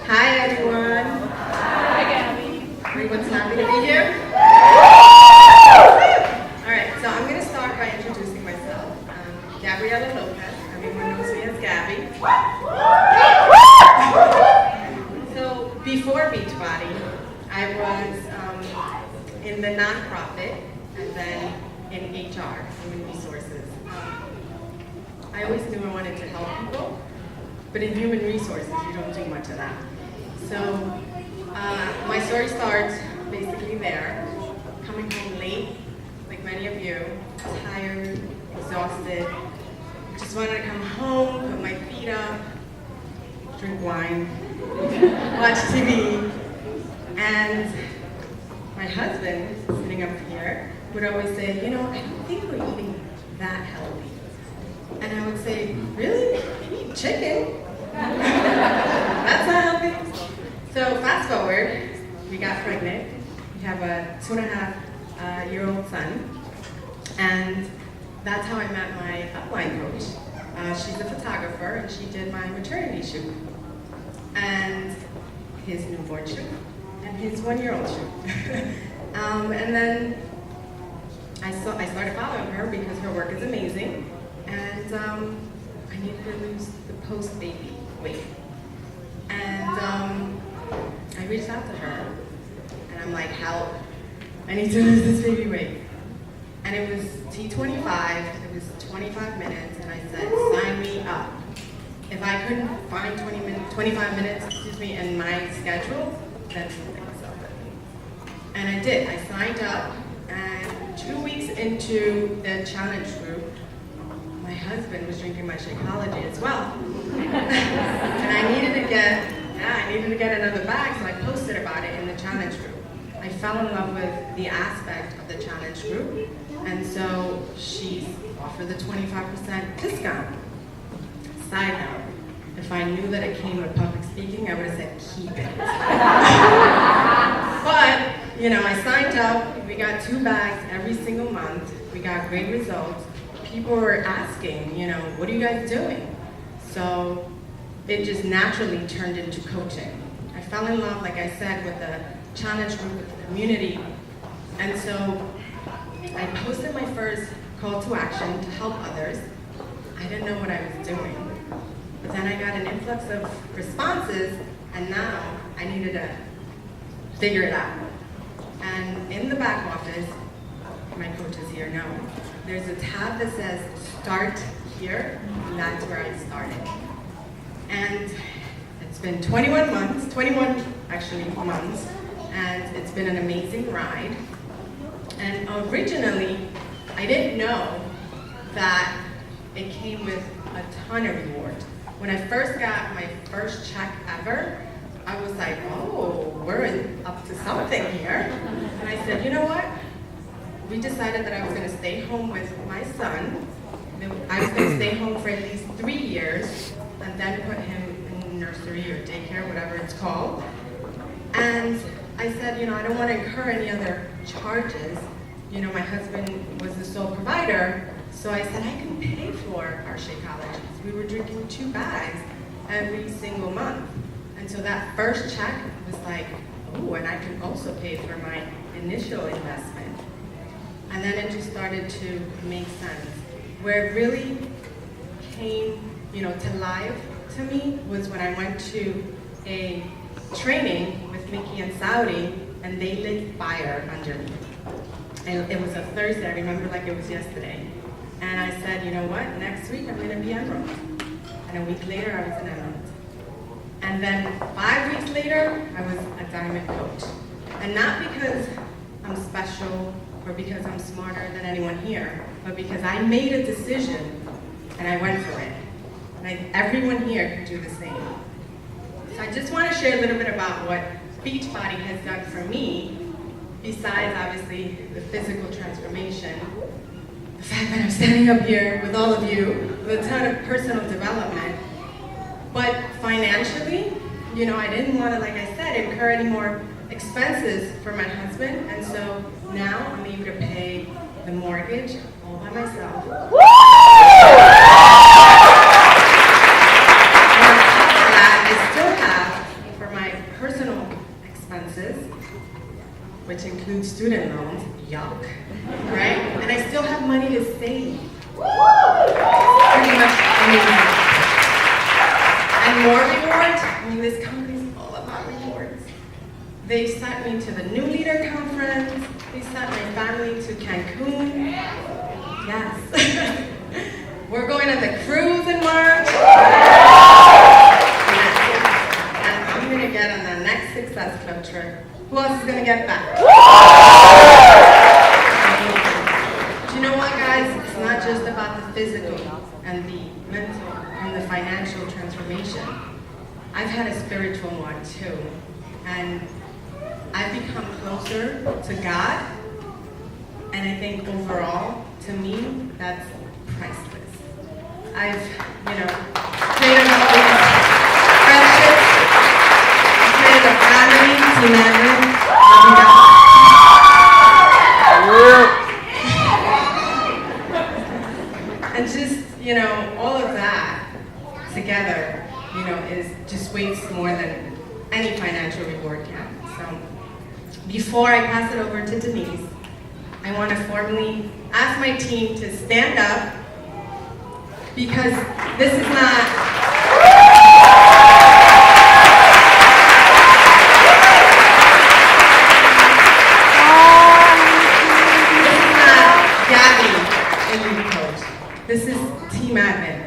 Hi everyone. Hi, Gabby. Everyone's happy to be here? Alright, so I'm going to start by introducing myself. Gabriela Lopez. Everyone knows me as Gabby. So before Beachbody, I was in the nonprofit and then in HR, human resources. I always knew I wanted to help people, but in human resources, you don't do much of that. So my story starts basically there, coming home late, like many of you, tired, exhausted, just wanted to come home, put my feet up, drink wine, watch TV, and my husband, sitting up here, would always say, you know, I don't think we're eating that healthy. And I would say, really? You eat chicken? That's not healthy. So fast forward, we got pregnant. We have a 2.5-year-old son. And that's how I met my upline coach. She's a photographer, and she did my maternity shoot. And his newborn shoot, and his 1-year-old shoot. And then I started following her because her work is amazing. And I needed to lose the post-baby weight. And I reached out to her, and I'm like, help, I need to lose this baby weight. And it was T25, it was 25 minutes, and I said, sign me up. If I couldn't find 25 minutes, in my schedule, then something was up with me. And I did, I signed up, and 2 weeks into the challenge group, my husband was drinking my Shakeology as well. And I needed to get another bag, so I posted about it in the challenge group. I fell in love with the aspect of the challenge group, and so she offered the 25% discount. Side note, if I knew that it came with public speaking, I would have said, keep it. But, you know, I signed up, we got 2 bags every single month, we got great results. People were asking, you know, what are you guys doing? So it just naturally turned into coaching. I fell in love, like I said, with the challenge group, with the community. And so I posted my first call to action to help others. I didn't know what I was doing. But then I got an influx of responses, and now I needed to figure it out. And in the back office, my coaches here know, there's a tab that says start here, and that's where I started. And it's been 21 months, and it's been an amazing ride. And originally, I didn't know that it came with a ton of rewards. When I first got my first check ever, I was like, oh, we're up to something here. And I said, you know what? We decided that I was going to stay home with my son. I was going to stay home for at least 3 years, and then put him in nursery or daycare, whatever it's called. And I said, you know, I don't want to incur any other charges. You know, my husband was the sole provider, so I said I can pay for our Shakeologies. We were drinking 2 bags every single month. And so that first check was like, oh, and I can also pay for my initial investment. And then it just started to make sense. Where it really came, you know, to life to me was when I went to a training with Mickey and Saudi, and they lit fire under me. And it was a Thursday, I remember like it was yesterday. And I said, you know what, next week I'm going to be enrolled. And a week later, I was an enrolled. And then 5 weeks later, I was a diamond coach. And not because I'm special or because I'm smarter than anyone here, but because I made a decision and I went for it. And everyone here can do the same. So I just want to share a little bit about what Beachbody has done for me, besides obviously the physical transformation, the fact that I'm standing up here with all of you, with a ton of personal development. But financially, you know, I didn't want to, like I said, incur any more expenses for my husband, and so now I'm able to pay the mortgage all by myself. And on top of that, I still have, for my expenses, which includes student loans, yuck, right? And I still have money to save. Pretty much amazing. And more rewards, I mean, this company's all about rewards. They sent me to the New Leader Conference. They sent my family to Cancun. Yes. We're going on the cruise in March. And I'm going to get on the next Success Club trip. Who else is going to get that? Do you know what, guys? It's not just about the physical and the mental and the financial transformation. I've had a spiritual one too. And I've become closer to God. And I think overall, to me, that's priceless. I've, created all these friendships. I've created a family, team admin. And just, all of that together, is just weighs more than any financial reward can. So, before I pass it over to Denise, I want to formally ask my team to stand up, because this is not Gabby, elite coach. This is team admin,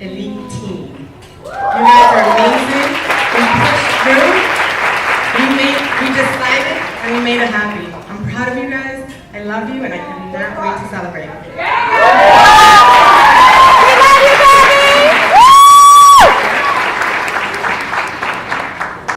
elite team. You guys are amazing. We pushed through. We decided, and we made it happy. I'm proud of you guys. I love you, and I cannot wait to celebrate.